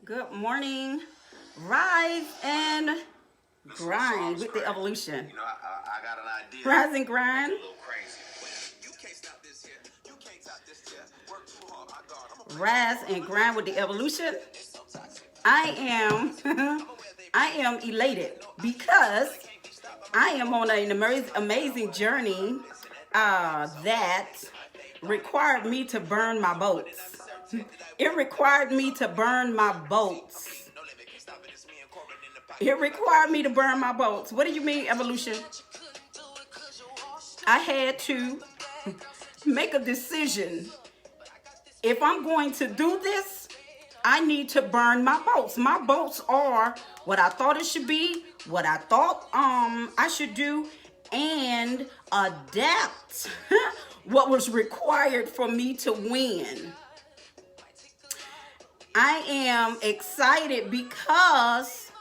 Good morning. Rise and grind with the evolution. You know, I got an idea. Rise and grind. A little crazy. You can't stop this here. You can't stop this here. Work too hard. My God. Rise and grind with the evolution. I am elated because I am on an amazing journey that required me to burn my boats. It required me to burn my boats. It required me to burn my boats. What do you mean, evolution? I had to make a decision. If I'm going to do this, I need to burn my boats. My boats are what I thought it should be, what I thought I should do, and adapt what was required for me to win. I am excited because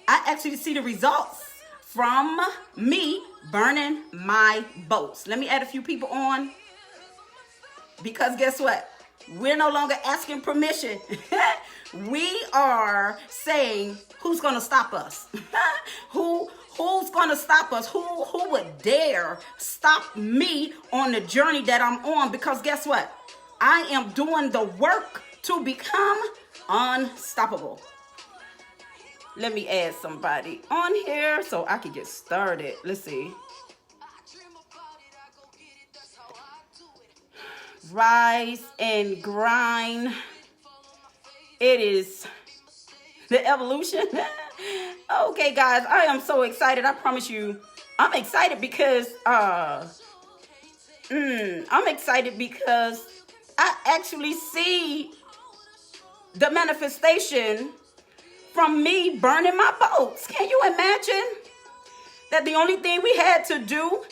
I actually see the results from me burning my boats. Let me add a few people on, because guess what? We're no longer asking permission. We are saying, who's going to stop us? Who's going to stop us? Who would dare stop me on the journey that I'm on? Because guess what? I am doing the work to become unstoppable. Let me add somebody on here so I can get started. Let's see. Rise and grind. It is the evolution. Okay, guys, I am so excited. I promise you, I'm excited because I actually see the manifestation from me burning my boats. Can you imagine that the only thing we had to do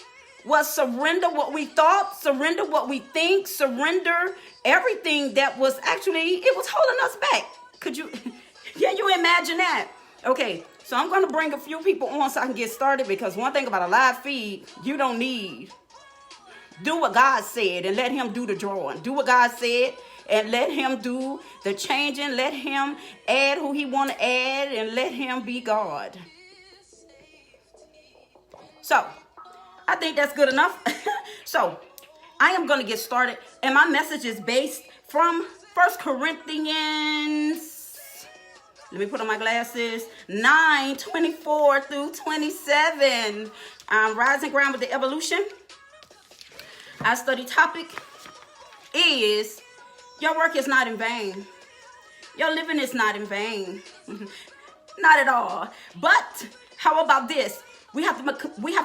was surrender what we thought, surrender what we think, surrender everything that was actually, it was holding us back. Can you imagine that? Okay, so I'm going to bring a few people on so I can get started, because one thing about a live feed, you don't need. Do what God said and let him do the drawing. Do what God said and let him do the changing. Let him add who he want to add and let him be God. So, I think that's good enough. So, I am going to get started, and my message is based from 1 Corinthians, let me put on my glasses, 9:24 through 27. Rise and grind with the evolution. Our study topic is, your work is not in vain. Your living is not in vain. Not at all. But how about this? We have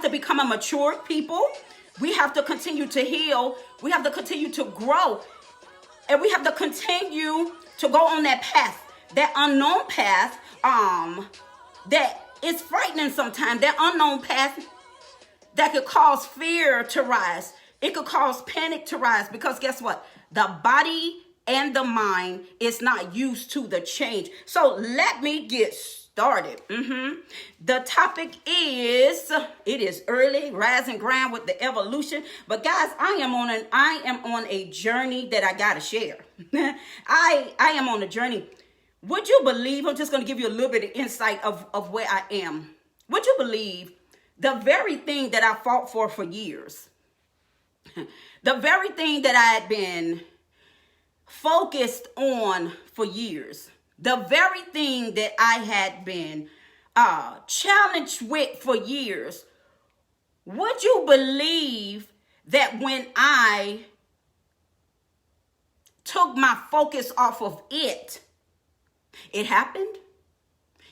to become a mature people. We have to continue to heal. We have to continue to grow. And we have to continue to go on that path, that unknown path, that is frightening sometimes, that unknown path that could cause fear to rise. It could cause panic to rise, because guess what? The body and the mind is not used to the change. So let me get started. The topic is, it is early, rise and grind with the evolution. But guys, I am on a journey that I gotta share. I am on a journey. Would you believe, I'm just gonna give you a little bit of insight of where I am. Would you believe the very thing that I fought for years, the very thing that I had been focused on for years, the very thing that I had been challenged with for years, would you believe that when I took my focus off of it, it happened?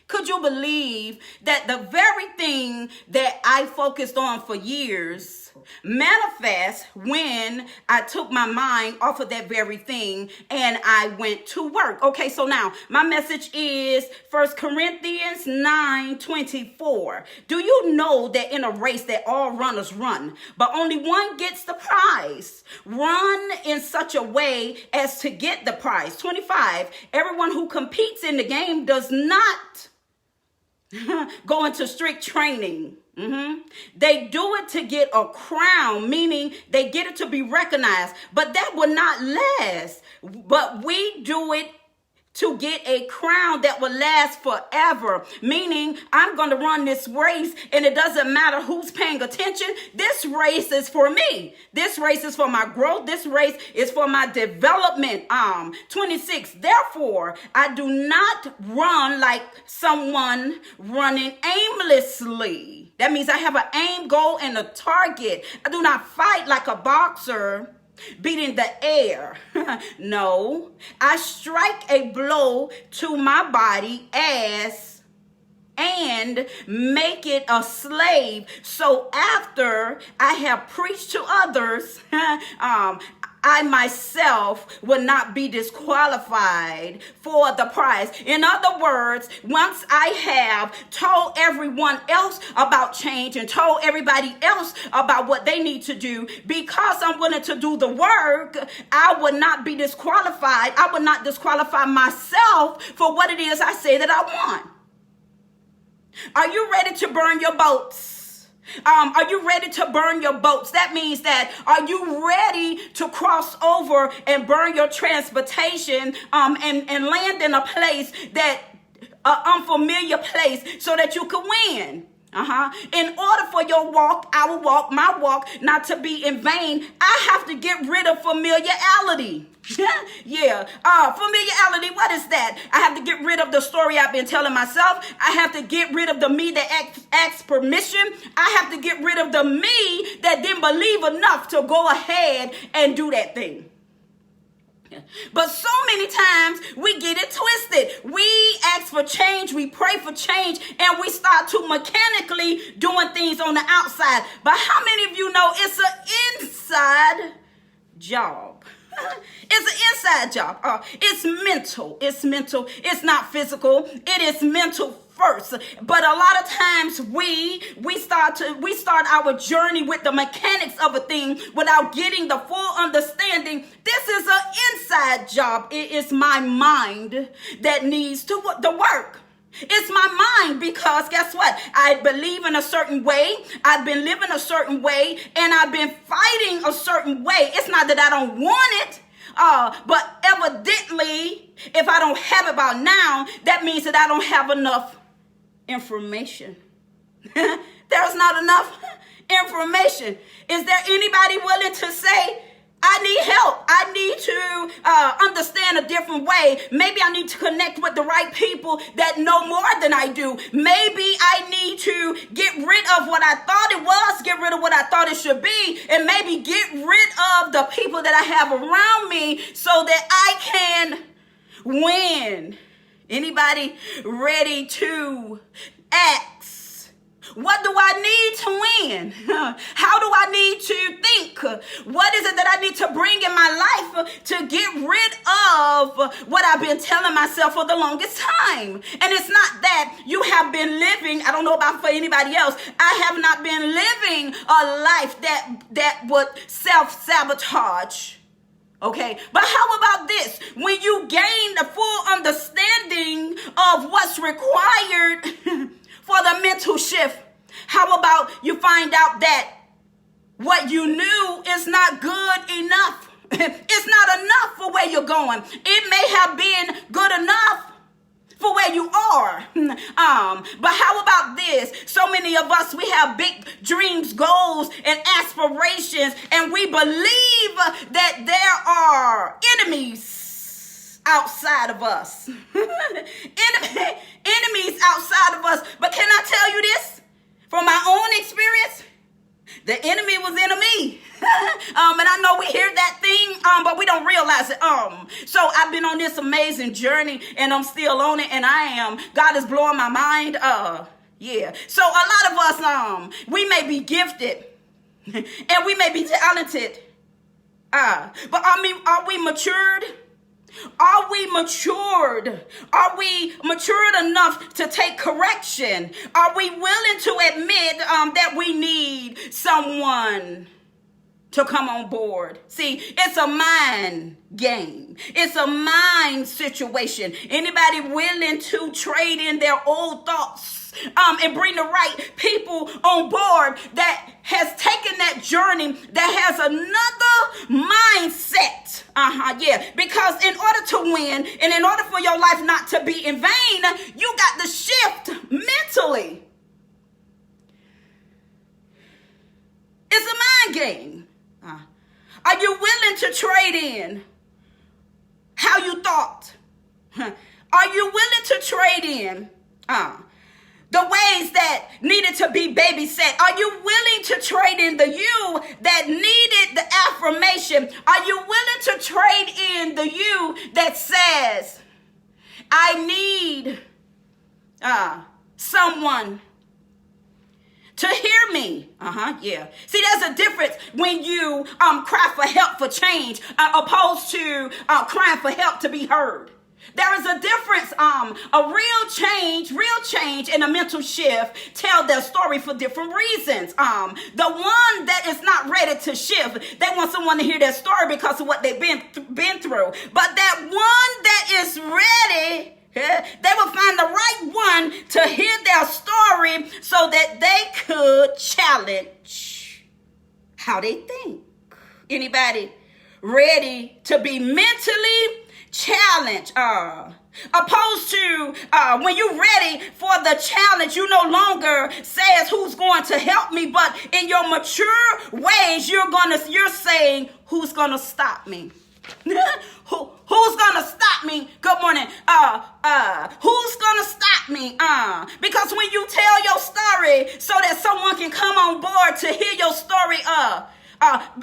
Could you believe that the very thing that I focused on for years manifest when I took my mind off of that very thing and I went to work? Okay, so now my message is 1 Corinthians 9:24. Do you know that in a race that all runners run, but only one gets the prize? Run in such a way as to get the prize. 25. Everyone who competes in the game does not go into strict training. They do it to get a crown, meaning they get it to be recognized, but that will not last. But we do it to get a crown that will last forever, meaning I'm going to run this race and it doesn't matter who's paying attention. This race is for me. This race is for my growth. This race is for my development. 26. Therefore, I do not run like someone running aimlessly. That means I have an aim, goal, and a target. I do not fight like a boxer beating the air. No, I strike a blow to my body and make it a slave. So after I have preached to others, I myself will not be disqualified for the prize. In other words, once I have told everyone else about change and told everybody else about what they need to do, because I'm willing to do the work, I will not be disqualified. I will not disqualify myself for what it is I say that I want. Are you ready to burn your boats? Are you ready to burn your boats? That means that are you ready to cross over and burn your transportation and land in a place that unfamiliar place so that you can win? In order for your walk, our walk, my walk, not to be in vain, I have to get rid of familiarity. Familiarity, what is that? I have to get rid of the story I've been telling myself. I have to get rid of the me that asks permission. I have to get rid of the me that didn't believe enough to go ahead and do that thing. But so many times we get it twisted. We ask for change, we pray for change, and we start to mechanically doing things on the outside. But how many of you know it's an inside job? It's an inside job. It's mental. It's mental. It's not physical. It is mental first. But a lot of times we start our journey with the mechanics of a thing without getting the full understanding. This is an inside job. It is my mind that needs to the work. It's my mind, because guess what? I believe in a certain way. I've been living a certain way, and I've been fighting a certain way. It's not that I don't want it, but evidently, if I don't have it by now, that means that I don't have enough information. There's not enough information. Is there anybody willing to say, I need help. I need to understand a different way. Maybe I need to connect with the right people that know more than I do. Maybe I need to get rid of what I thought it was, get rid of what I thought it should be, and maybe get rid of the people that I have around me so that I can win. Anybody ready to ask? What do I need to win? How do I need to think? What is it that I need to bring in my life to get rid of what I've been telling myself for the longest time? And it's not that you have been living, I don't know about for anybody else, I have not been living a life that would self-sabotage. Okay, but how about this? When you gain the full understanding of what's required for the mental shift, how about you find out that what you knew is not good enough? It's not enough for where you're going. It may have been good enough for where you are. But how about this? So many of us, we have big dreams, goals, and aspirations, and we believe that there are enemies outside of us. Enemies outside of us. But can I tell you this? From my own experience, the enemy was in me. And I know we hear that thing, but we don't realize it. So I've been on this amazing journey, and I'm still on it, and God is blowing my mind. So a lot of us, we may be gifted, and we may be talented. But are we matured? Are we matured? Are we matured enough to take correction? Are we willing to admit that we need someone to come on board. See, it's a mind game. It's a mind situation. Anybody willing to trade in their old thoughts and bring the right people on board that has taken that journey, that has another mindset? Because in order to win and in order for your life not to be in vain, you got to shift mentally. It's a mind game. Are you willing to trade in how you thought? Are you willing to trade in the ways that needed to be babysat? Are you willing to trade in the you that needed the affirmation? Are you willing to trade in the you that says, I need someone to hear me? See, there's a difference when you cry for help for change opposed to crying for help to be heard. There is a difference. A real change and a mental shift tell their story for different reasons. The one that is not ready to shift, they want someone to hear their story because of what they've been through. But that one that is ready, they will find the right one to hear their story so that they could challenge how they think. Anybody ready to be mentally challenged? Opposed to when you're ready for the challenge, you no longer says who's going to help me, but in your mature ways, you're saying who's gonna stop me. Who's gonna stop me? Good morning. Who's gonna stop me? Because when you tell your story so that someone can come on board to hear your story,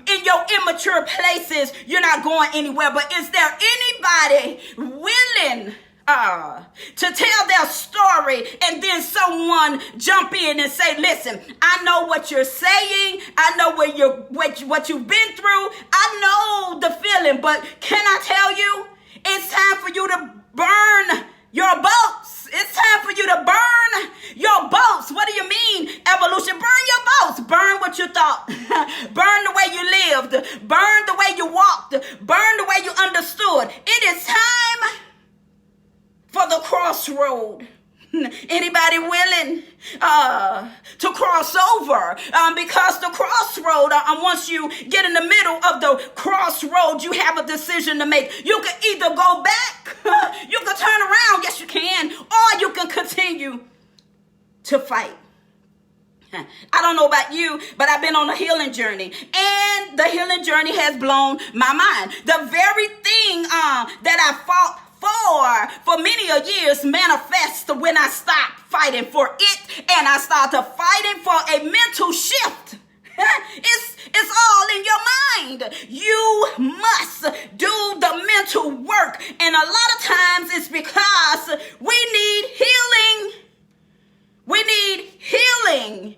in your immature places, you're not going anywhere. But is there anybody willing to tell their story and then someone jump in and say, listen, I know what you're saying. I know what you've been through. I know the feeling, but can I tell you, it's time for you to burn your boats. It's time for you to burn your boats. What do you mean, evolution? Burn your boats. Burn what you thought. Burn the way you lived. Burn the way you walked. Burn the way you understood. It is time for the crossroad. Anybody willing to cross over? Because the crossroad, once you get in the middle of the crossroad, you have a decision to make. You can either go back, you can turn around, yes you can, or you can continue to fight. I don't know about you, but I've been on a healing journey, and the healing journey has blown my mind. The very thing that I fought for many a years manifests when I stopped fighting for it and I started fighting for a mental shift. It's all in your mind. You must do the mental work, and a lot of times it's because we need healing. We need healing.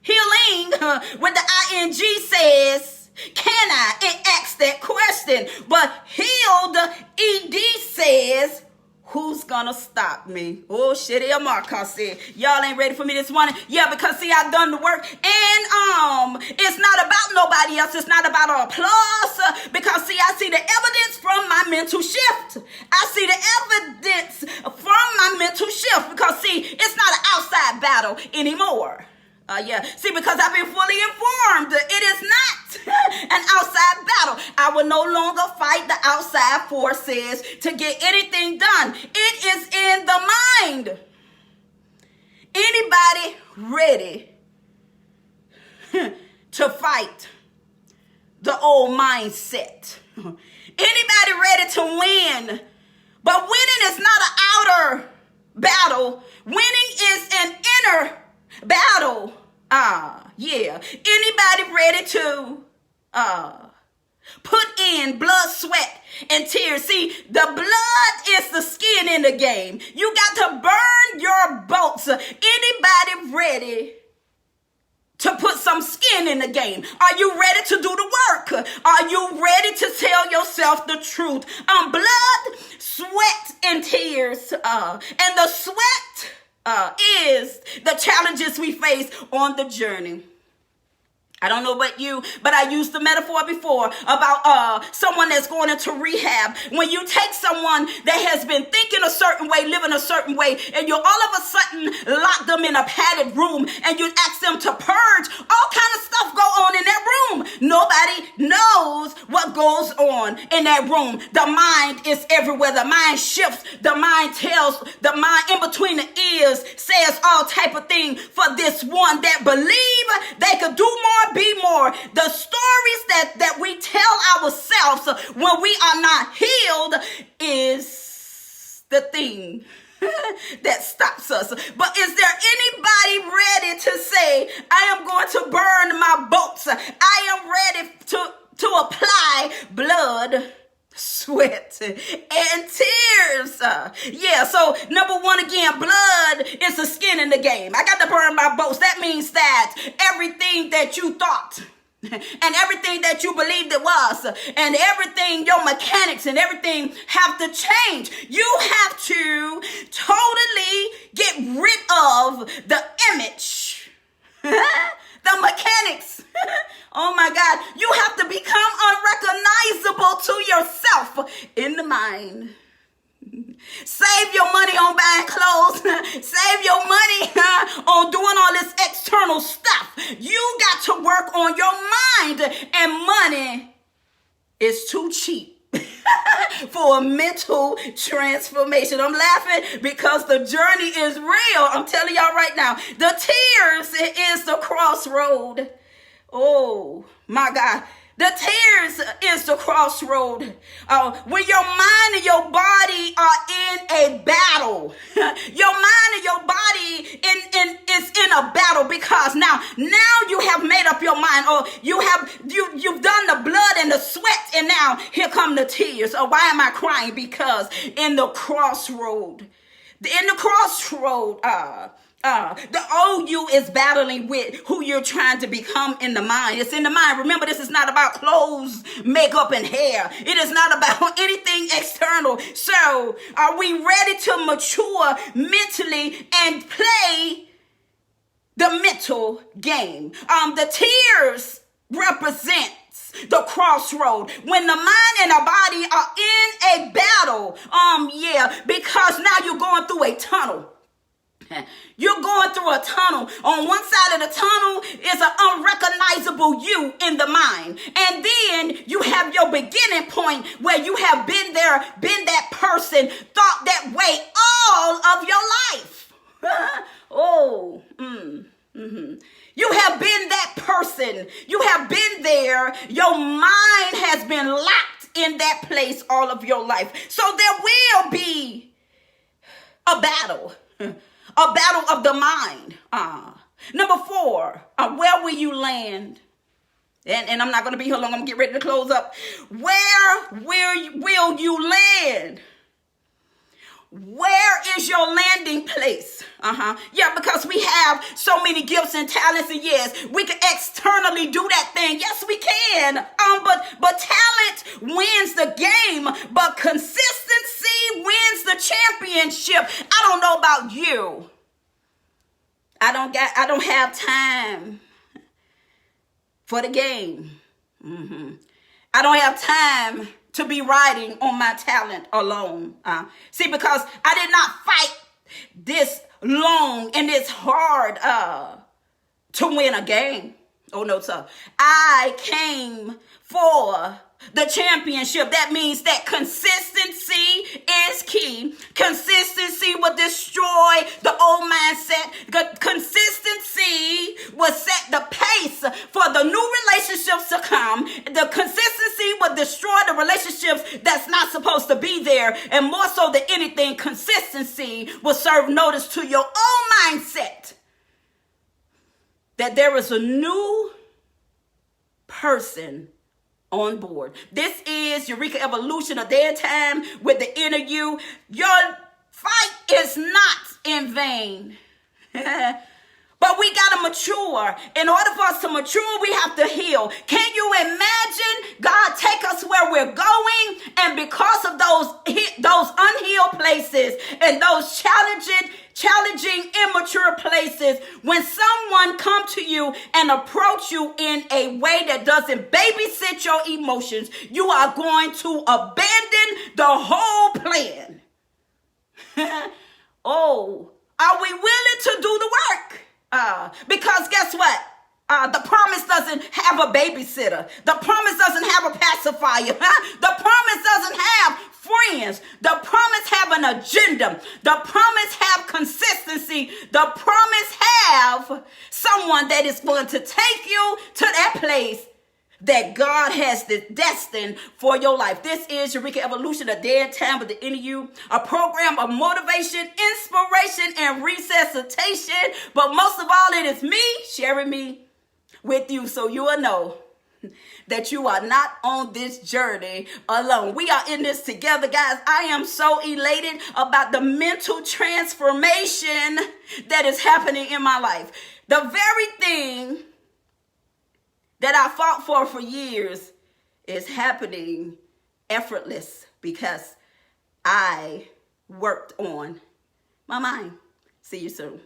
Healing with the ing says, can I? It asks that question. But healed, ed says, who's gonna stop me? Oh, shit, Marcus said, y'all ain't ready for me this morning. Yeah, because see, I've done the work. And it's not about nobody else. It's not about applause. Because see, I see the evidence from my mental shift. I see the evidence from my mental shift. Because see, it's not an outside battle anymore. See, because I've been fully informed, it is not an outside battle. I will no longer fight the outside forces to get anything done. It is in the mind. Anybody ready to fight the old mindset? Anybody ready to win? But winning is not an outer battle. Winning is an inner battle. Anybody ready to put in blood, sweat, and tears? See, the blood is the skin in the game. You got to burn your boats. Anybody ready to put some skin in the game? Are you ready to do the work? Are you ready to tell yourself the truth? Blood, sweat, and tears. And the sweat is the challenges we face on the journey. I don't know about you, but I used the metaphor before about someone that's going into rehab. When you take someone that has been thinking a certain way, living a certain way, and you all of a sudden lock them in a padded room and you ask them to purge, all kind of stuff go on in that room. Nobody knows what goes on in that room. The mind is everywhere. The mind shifts. The mind tells. The mind in between the ears says all type of things for this one that believe they could do more, be more. The stories that we tell ourselves when we are not healed is the thing that stops us. But is there anybody ready to say, I am going to burn my boats? I am ready to apply blood, sweat, and tears. Yeah, so number one again, blood is the skin in the game. I got to burn my boats. That means that everything that you thought and everything that you believed it was and everything, your mechanics and everything have to change. You have to totally get rid of the image, the mechanics. Oh my God, you have to become unrecognizable to yourself in the mind. Save your money on buying clothes. Save your money on doing all this external stuff. You got to work on your mind, and money is too cheap for a mental transformation. I'm laughing because the journey is real. I'm telling y'all right now, the tears is the crossroad. Oh my God. The tears is the crossroad. When your mind and your body are in a battle, your mind and your body is in a battle because now you have made up your mind, or you've done the blood and the sweat, and now here come the tears. Or why am I crying? Because in the crossroad, the old you is battling with who you're trying to become in the mind. It's in the mind. Remember, this is not about clothes, makeup, and hair. It is not about anything external. So, are we ready to mature mentally and play the mental game? The tears represents the crossroad when the mind and the body are in a battle. Because now you're going through a tunnel. You're going through a tunnel. On one side of the tunnel is an unrecognizable you in the mind. And then you have your beginning point where you have been there, been that person, thought that way all of your life. You have been that person. You have been there. Your mind has been locked in that place all of your life. So there will be a battle. A battle of the mind. Number 4, where will you land? And I'm not going to be here long. I'm going to get ready to close up. Where will you land? Where is your landing place? Yeah, because we have so many gifts and talents, and yes, we can externally do that thing. Yes, we can. But talent wins the game, but consistency wins the championship. I don't know about you. I don't have time for the game. I don't have time to be riding on my talent alone. See, because I did not fight this long and this hard to win a game. Oh, no, sir. I came for the championship. That means that consistency is key. Consistency will destroy the old mindset. Consistency will set the pace for the new relationships to come. The consistency will destroy the relationships that's not supposed to be there. And more so than anything, consistency will serve notice to your own mindset that there is a new person on board. This is Eureka Evolution, a day and time with the inner you. Your fight is not in vain. But we got to mature. In order for us to mature, we have to heal. Can you imagine God take us where we're going, and because of those unhealed places and those challenging, immature places, when someone come to you and approach you in a way that doesn't babysit your emotions, you are going to abandon the whole plan. Oh, are we willing to do the work? Because guess what? The promise doesn't have a babysitter. The promise doesn't have a pacifier. The promise doesn't have friends. The promise have an agenda. The promise have consistency. The promise have someone that is going to take you to that place that God has destined for your life. This is Eureka Evolution, a day and time with the end of you, a program of motivation, inspiration, and resuscitation. But most of all, it is me sharing me with you, so you will know that you are not on this journey alone. We are in this together, guys. I am so elated about the mental transformation that is happening in my life. The very thing that I fought for years is happening effortless because I worked on my mind. See you soon.